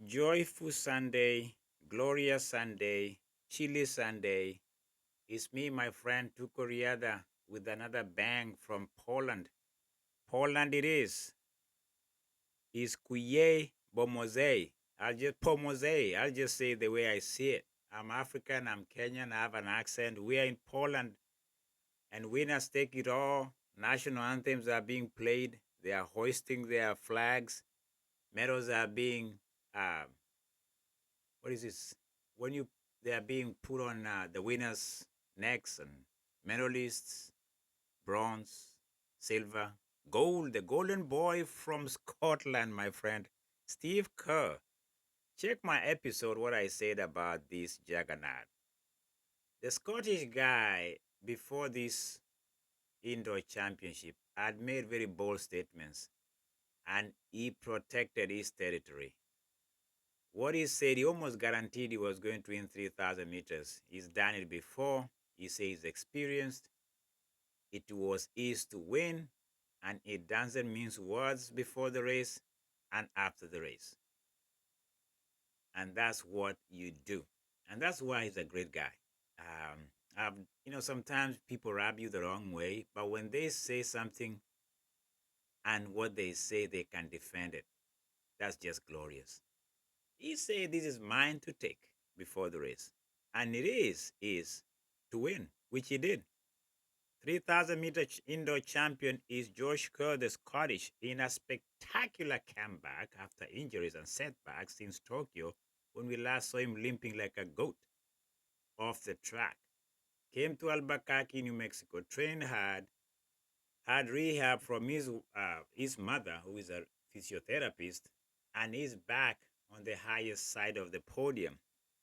Joyful Sunday, glorious Sunday, chilly Sunday. It's me, my friend Tukoriada, with another bang from Poland. Poland it is. Is Kuye Bomose. I'll just say the way I see it. I'm African, I'm Kenyan, I have an accent. We are in Poland and winners take it all. National anthems are being played. They are hoisting their flags. Medals are being uh, what is this? When you they are being put on the winners' necks and medalists, bronze, silver, gold. The golden boy from Scotland, my friend, Steve Kerr. Check my episode what I said about this juggernaut. The Scottish guy before this indoor championship had made very bold statements and he protected his territory. What he said, he almost guaranteed he was going to win 3,000 meters. He's done it before. He says he's experienced. It was his to win, and it doesn't mince words before the race and after the race. And that's what you do. And that's why he's a great guy. Sometimes people rub you the wrong way, but when they say something and what they say, they can defend it. That's just glorious. He said this is mine to take before the race. And it is to win, which he did. 3,000-meter indoor champion is Josh Kerr, the Scottish, in a spectacular comeback after injuries and setbacks since Tokyo when we last saw him limping like a goat off the track. Came to Albuquerque, New Mexico, trained hard, had rehab from his mother, who is a physiotherapist, and is back on the highest side of the podium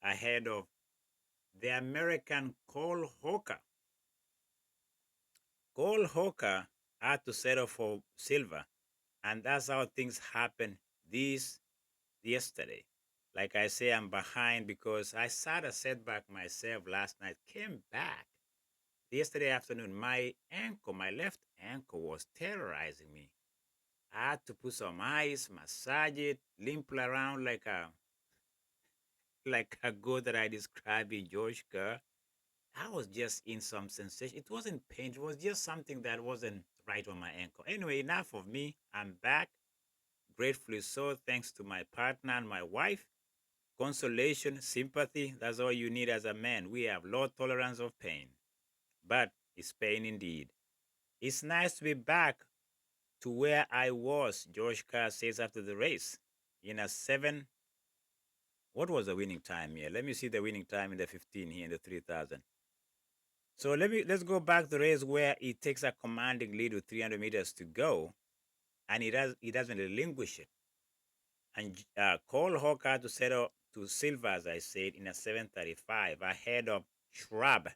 ahead of the American Cole Hawker. Cole Hawker had to settle for silver, and that's how things happened this yesterday. Like I say, I'm behind because I had a setback myself last night, came back yesterday afternoon. My ankle, my left ankle was terrorizing me. I had to put some ice, massage it, limp around like a goat that I described in George Kerr. I was just in some sensation. It wasn't pain. It was just something that wasn't right on my ankle. Anyway, enough of me. I'm back. Gratefully so, thanks to my partner and my wife. Consolation, sympathy, that's all you need as a man. We have low tolerance of pain. But it's pain indeed. It's nice to be back to where I was, George Carr says after the race. In a 7, what was the winning time here? Let me see the winning time in the 15 here in the 3,000. So let's go back to the race where he takes a commanding lead with 300 meters to go, and he doesn't relinquish it. And Cole Hawker had to settle to silver, as I said, in a 7:35 ahead of Shrub,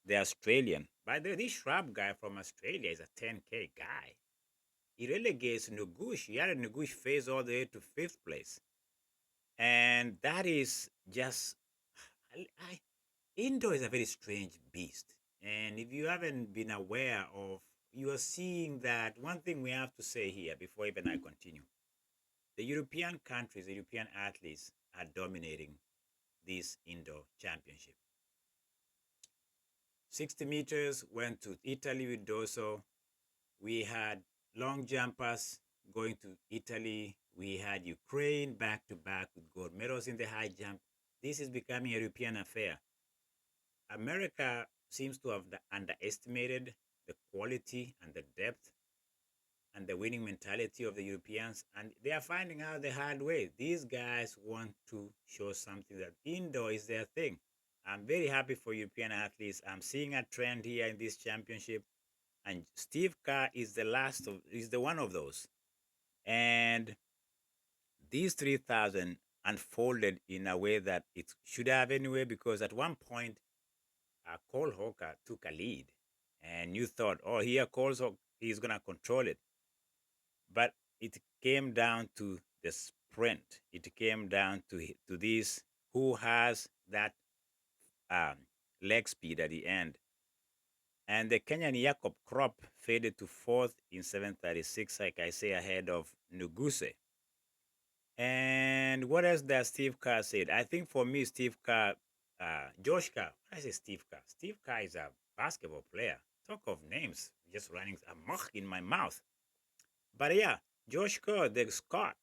the Australian. By the way, this Shrub guy from Australia is a 10K guy. He relegates Nugush. He had a Nugush phase all the way to 5th place, and that is just indoor is a very strange beast. And if you haven't been aware of, you are seeing that one thing we have to say here before even I continue. The European countries, the European athletes are dominating this indoor championship. 60 meters went to Italy with Dosso. We had long jumpers going to Italy. We had Ukraine back to back with gold medals in the high jump. This is becoming a European affair. America seems to have underestimated the quality and the depth and the winning mentality of the Europeans, and they are finding out the hard way. These guys want to show something that indoor is their thing. I'm very happy for European athletes. I'm seeing a trend here in this championship, and Steve Kerr is the one of those. And these 3,000 unfolded in a way that it should have anyway, because at one point Cole Hawker took a lead, and you thought, oh, here he's gonna control it, but it came down to the sprint. It came down to this who has that um, leg speed at the end, and the Kenyan Jacob Krop faded to 4th in 7:36, like I say, ahead of Nuguse. And what else does Steve Kerr said? I think for me, Steve Kerr, Josh Kerr. What I say, Steve Kerr. Steve Kerr is a basketball player. Talk of names, just running amok in my mouth. But yeah, Josh Kerr, the Scot,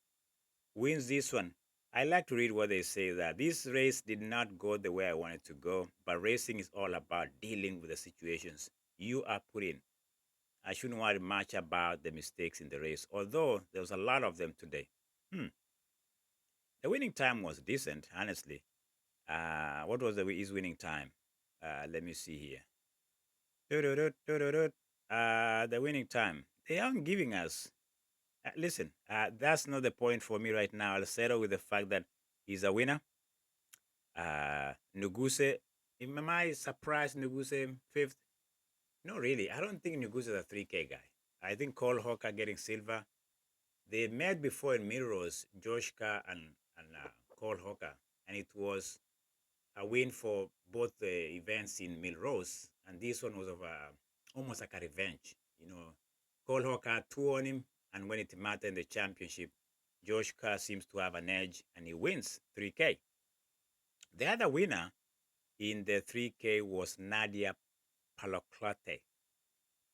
wins this one. I like to read what they say that this race did not go the way I wanted to go, but racing is all about dealing with the situations you are put in. I shouldn't worry much about the mistakes in the race, although there was a lot of them today. Hmm. The winning time was decent, honestly. What was his winning time? Let me see here. The winning time. They aren't giving us. Listen, that's not the point for me right now. I'll settle with the fact that he's a winner. Nuguse, am I surprised Nuguse fifth? No, really. I don't think Nuguse is a 3K guy. I think Cole Hawker getting silver. They met before in Milrose, Joshka and Cole Hawker, and it was a win for both the events in Milrose, and this one was of almost like a revenge. Cole Hawker had two on him, and when it mattered in the championship, Josh Kerr seems to have an edge, and he wins 3K. The other winner in the 3K was Nadia Paloclate.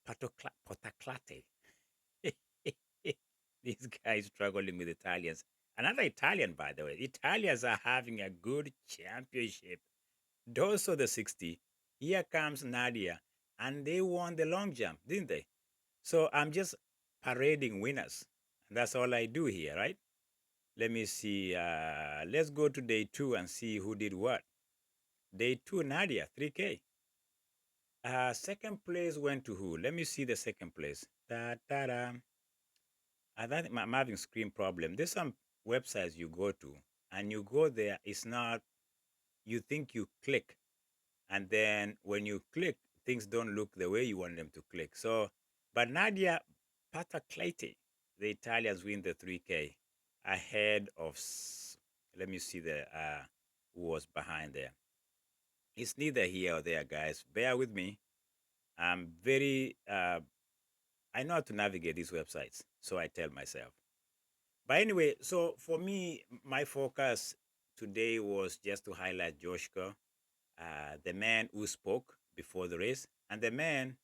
Potaclate. This guy is struggling with Italians. Another Italian, by the way. Italians are having a good championship. Those are the 60. Here comes Nadia. And they won the long jump, didn't they? So I'm just parading winners. And that's all I do here, right? Let me see. Let's go to day 2 and see who did what. Day 2, Nadia, 3K. Second place went to who? Let me see the second place. Da, da, da. I'm having screen problem. There's some websites you go to, and you go there. It's not. You think you click, and then when you click, things don't look the way you want them to click. So, but Nadia Battocletti, the Italians win the 3K ahead of. Let me see the who was behind there. It's neither here or there, guys. Bear with me. I'm very. I know how to navigate these websites, so I tell myself. But anyway, so for me, my focus today was just to highlight Joshua, the man who spoke before the race, and the man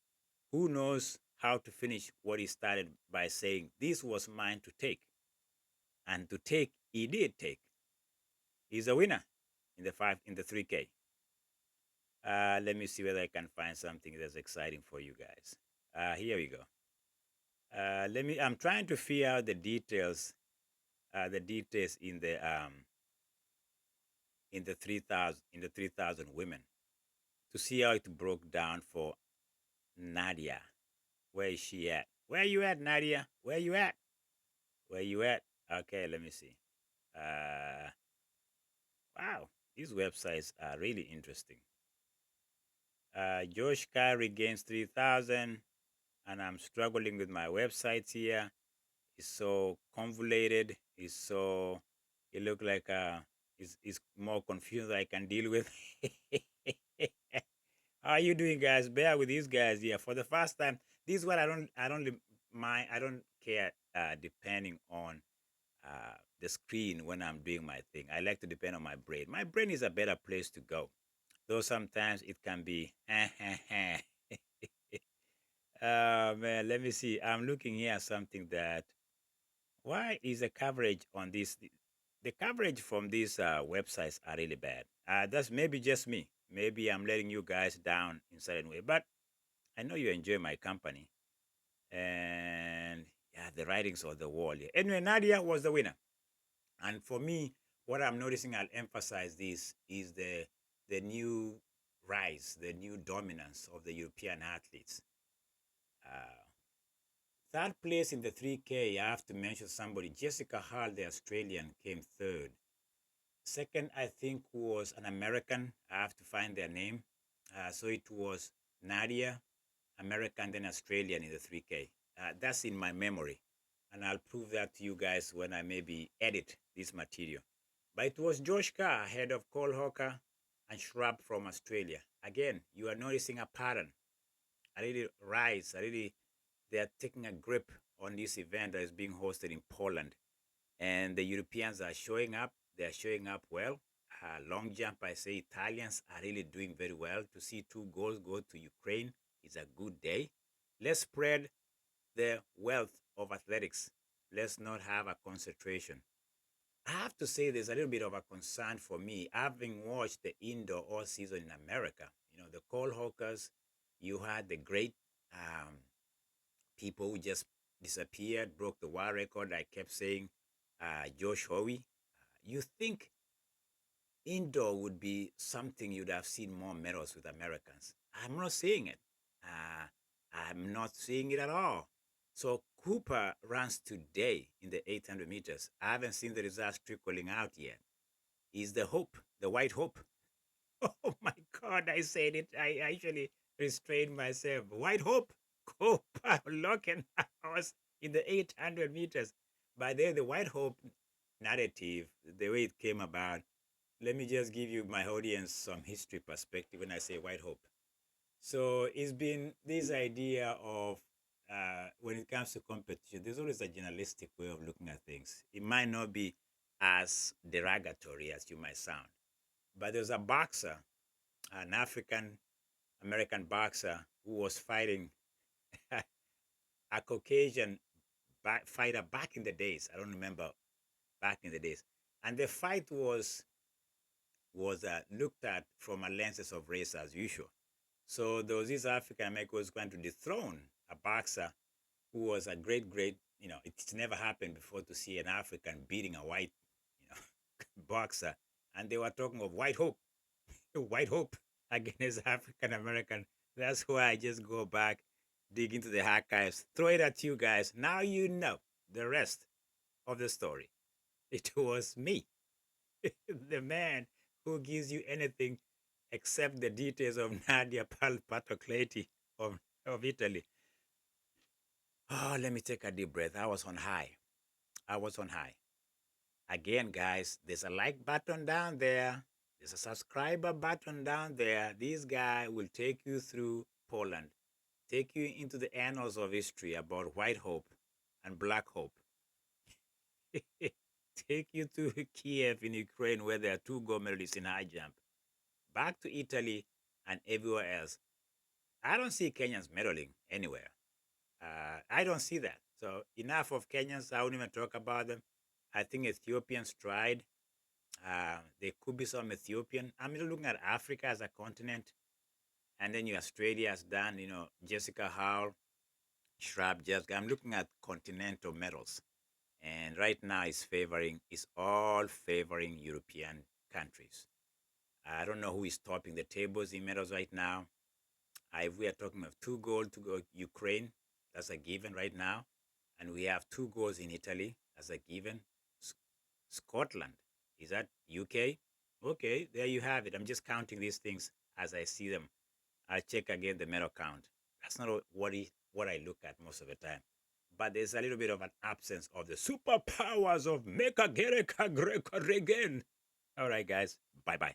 who knows how to finish what he started by saying, "This was mine to take," and to take, he did take. He's a winner in the 3K. Let me see whether I can find something that's exciting for you guys. Here we go. I'm trying to figure out the details in the 3,000 women to see how it broke down for Nadia. Where is she at? Where you at, Nadia? Where you at? Where you at? Okay, let me see. Wow, these websites are really interesting. Josh Carey gains 3,000, and I'm struggling with my websites here. It's so convoluted. It look like it's more confused than I can deal with. How are you doing, guys? Bear with these guys here for the first time. This is what I don't care depending on the screen when I'm doing my thing. I like to depend on my brain. My brain is a better place to go, though sometimes it can be. Man, let me see. I'm looking here at something that. Why is the coverage on this? The coverage from these websites are really bad. That's maybe just me. Maybe I'm letting you guys down in certain way, but I know you enjoy my company. And yeah, the writings on the wall. Yeah. Anyway, Nadia was the winner. And for me, what I'm noticing, I'll emphasize this, is the new rise, the new dominance of the European athletes. Uh, Third place in the 3K, I have to mention somebody. Jessica Hall, the Australian, came third. Second, I think, was an American. I have to find their name. So it was Nadia, American, then Australian in the 3K. That's in my memory. And I'll prove that to you guys when I maybe edit this material. But it was Josh Carr ahead of Cole Hawker and Shrub from Australia. Again, you are noticing a pattern. A really rise, they are taking a grip on this event that is being hosted in Poland. And the Europeans are showing up. They are showing up well. Long jump, I say Italians are really doing very well. To see 2 goals go to Ukraine is a good day. Let's spread the wealth of athletics. Let's not have a concentration. I have to say there's a little bit of a concern for me. Having watched the indoor all season in America, the Cole Hawkers, you had the great people who just disappeared, broke the world record. I kept saying Josh Howie. You think indoor would be something you'd have seen more medals with Americans. I'm not seeing it. Uh, I'm not seeing it at all. So Cooper runs today in the 800 meters. I haven't seen the results trickling out yet. Is the hope, the white hope? Oh my God, I said it. I actually restrained myself. White hope, Cooper Lockenhaus in the 800 meters. By the white hope narrative, the way it came about, let me just give you, my audience, some history perspective when I say white hope. So it's been this idea of when it comes to competition, there's always a journalistic way of looking at things. It might not be as derogatory as you might sound, but there's a boxer, an African American boxer, who was fighting a Caucasian fighter back in the days. I don't remember back in the days, and the fight was looked at from a lenses of race as usual. So there was this African American who was going to dethrone a boxer who was a great, it's never happened before to see an African beating a white, boxer. And they were talking of white hope, white hope against African American. That's why I just go back, dig into the archives, throw it at you guys. Now you know the rest of the story. It was me, the man who gives you anything except the details of Nadia Battocletti of Italy. Oh, let me take a deep breath. I was on high. I was on high. Again, guys, there's a like button down there. There's a subscriber button down there. This guy will take you through Poland, take you into the annals of history about white hope and black hope. Take you to Kiev in Ukraine, where there are 2 gold medalists in high jump. Back to Italy and everywhere else. I don't see Kenyans medaling anywhere. I don't see that. So enough of Kenyans. I won't even talk about them. I think Ethiopians tried. There could be some Ethiopian. I'm looking at Africa as a continent. And then Australia has done, Jessica Howell, Shrab, Jessica. I'm looking at continental medals. And right now it's all favoring European countries. I don't know who is topping the tables in medals right now. If we are talking of 2 gold to go Ukraine, that's a given right now. And we have 2 goals in Italy, that's a given. Scotland, is that UK? Okay, there you have it. I'm just counting these things as I see them. I'll check again the medal count. That's not what I look at most of the time. But there's a little bit of an absence of the superpowers of Meka Gereka Greco Regen. All right, guys. Bye-bye.